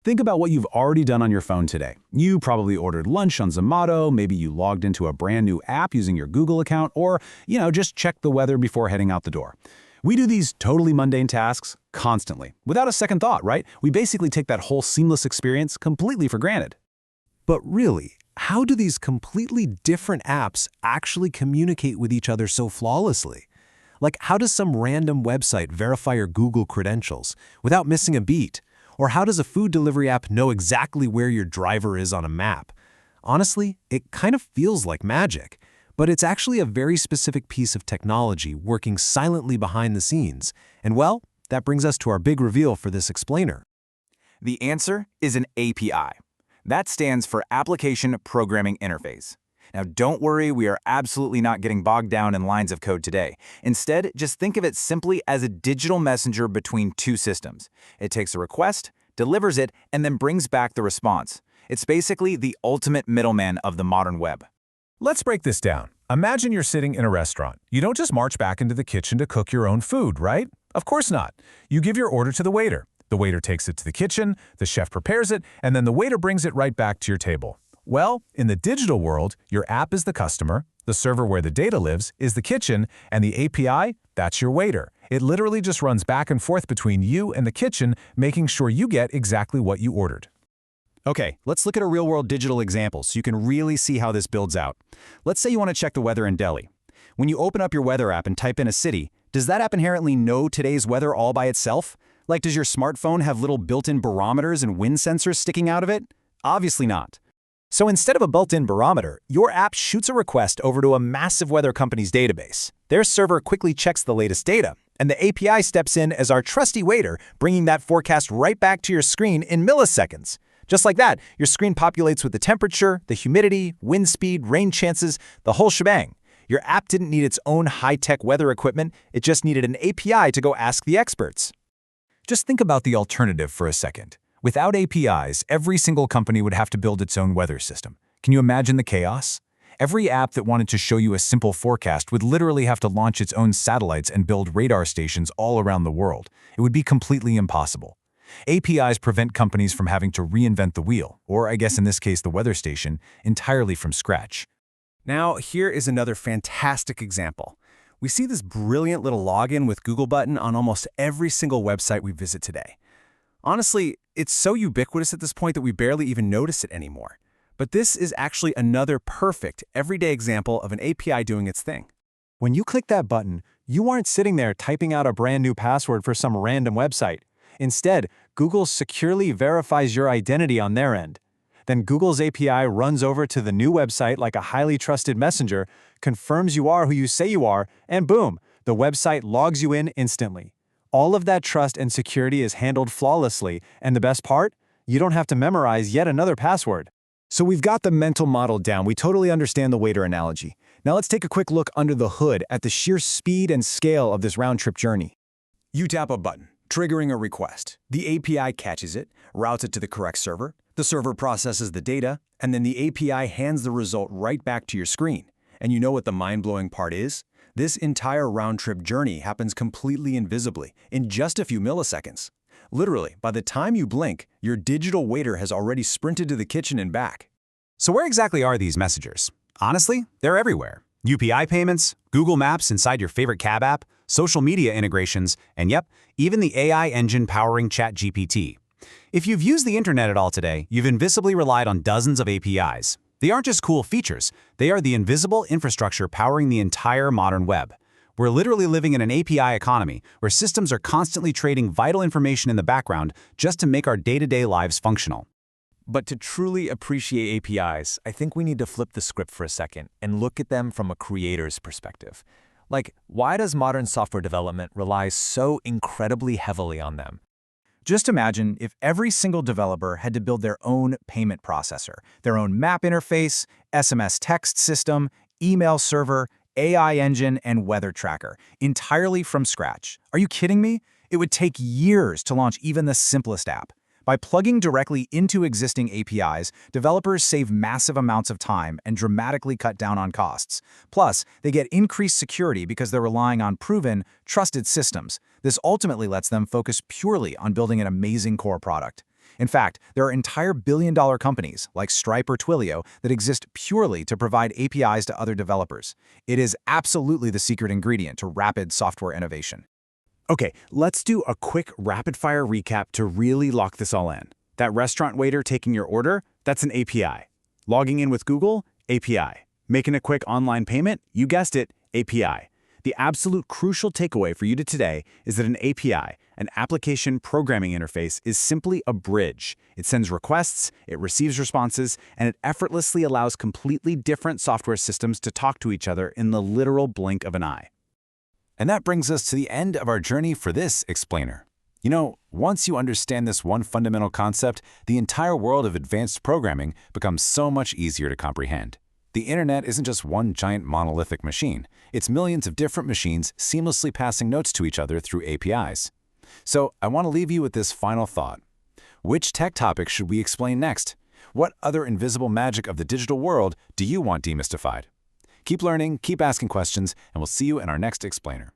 Think about what you've already done on your phone today. You probably ordered lunch on Zomato, maybe you logged into a brand new app using your Google account, or, just checked the weather before heading out the door. We do these totally mundane tasks constantly, without a second thought, right? We basically take that whole seamless experience completely for granted. But really, how do these completely different apps actually communicate with each other so flawlessly? Like, how does some random website verify your Google credentials without missing a beat? Or how does a food delivery app know exactly where your driver is on a map? Honestly, it kind of feels like magic, but it's actually a very specific piece of technology working silently behind the scenes. And well, that brings us to our big reveal for this explainer. The answer is an API. That stands for Application Programming Interface. Now, don't worry, we are absolutely not getting bogged down in lines of code today. Instead, just think of it simply as a digital messenger between two systems. It takes a request, delivers it, and then brings back the response. It's basically the ultimate middleman of the modern web. Let's break this down. Imagine you're sitting in a restaurant. You don't just march back into the kitchen to cook your own food, right? Of course not. You give your order to the waiter. The waiter takes it to the kitchen, the chef prepares it, and then the waiter brings it right back to your table. Well, in the digital world, your app is the customer, the server where the data lives is the kitchen, and the API, that's your waiter. It literally just runs back and forth between you and the kitchen, making sure you get exactly what you ordered. Okay, let's look at a real-world digital example so you can really see how this builds out. Let's say you want to check the weather in Delhi. When you open up your weather app and type in a city, does that app inherently know today's weather all by itself? Like, does your smartphone have little built-in barometers and wind sensors sticking out of it? Obviously not. So instead of a built-in barometer, your app shoots a request over to a massive weather company's database. Their server quickly checks the latest data, and the API steps in as our trusty waiter, bringing that forecast right back to your screen in milliseconds. Just like that, your screen populates with the temperature, the humidity, wind speed, rain chances, the whole shebang. Your app didn't need its own high-tech weather equipment, it just needed an API to go ask the experts. Just think about the alternative for a second. Without APIs, every single company would have to build its own weather system. Can you imagine the chaos? Every app that wanted to show you a simple forecast would literally have to launch its own satellites and build radar stations all around the world. It would be completely impossible. APIs prevent companies from having to reinvent the wheel, or I guess in this case the weather station, entirely from scratch. Now, here is another fantastic example. We see this brilliant little login with Google button on almost every single website we visit today. Honestly, it's so ubiquitous at this point that we barely even notice it anymore. But this is actually another perfect, everyday example of an API doing its thing. When you click that button, you aren't sitting there typing out a brand new password for some random website. Instead, Google securely verifies your identity on their end. Then Google's API runs over to the new website like a highly trusted messenger, confirms you are who you say you are, and boom, the website logs you in instantly. All of that trust and security is handled flawlessly, and the best part? You don't have to memorize yet another password. So we've got the mental model down. We totally understand the waiter analogy. Now let's take a quick look under the hood at the sheer speed and scale of this round-trip journey. You tap a button, triggering a request. The API catches it, routes it to the correct server. The server processes the data, and then the API hands the result right back to your screen. And you know what the mind-blowing part is? This entire round-trip journey happens completely invisibly, in just a few milliseconds. Literally, by the time you blink, your digital waiter has already sprinted to the kitchen and back. So where exactly are these messengers? Honestly, they're everywhere. UPI payments, Google Maps inside your favorite cab app, social media integrations, and yep, even the AI engine powering ChatGPT. If you've used the internet at all today, you've invisibly relied on dozens of APIs. They aren't just cool features, they are the invisible infrastructure powering the entire modern web. We're literally living in an API economy where systems are constantly trading vital information in the background just to make our day-to-day lives functional. But to truly appreciate APIs, I think we need to flip the script for a second and look at them from a creator's perspective. Like, why does modern software development rely so incredibly heavily on them? Just imagine if every single developer had to build their own payment processor, their own map interface, SMS text system, email server, AI engine, and weather tracker, entirely from scratch. Are you kidding me? It would take years to launch even the simplest app. By plugging directly into existing APIs, developers save massive amounts of time and dramatically cut down on costs. Plus, they get increased security because they're relying on proven, trusted systems. This ultimately lets them focus purely on building an amazing core product. In fact, there are entire billion-dollar companies, like Stripe or Twilio, that exist purely to provide APIs to other developers. It is absolutely the secret ingredient to rapid software innovation. Okay, let's do a quick rapid-fire recap to really lock this all in. That restaurant waiter taking your order, that's an API. Logging in with Google, API. Making a quick online payment, you guessed it, API. The absolute crucial takeaway for you today is that an API, an application programming interface, is simply a bridge. It sends requests, it receives responses, and it effortlessly allows completely different software systems to talk to each other in the literal blink of an eye. And that brings us to the end of our journey for this explainer. You know, once you understand this one fundamental concept, the entire world of advanced programming becomes so much easier to comprehend. The internet isn't just one giant monolithic machine. It's millions of different machines seamlessly passing notes to each other through APIs. So I want to leave you with this final thought. Which tech topic should we explain next? What other invisible magic of the digital world do you want demystified? Keep learning, keep asking questions, and we'll see you in our next explainer.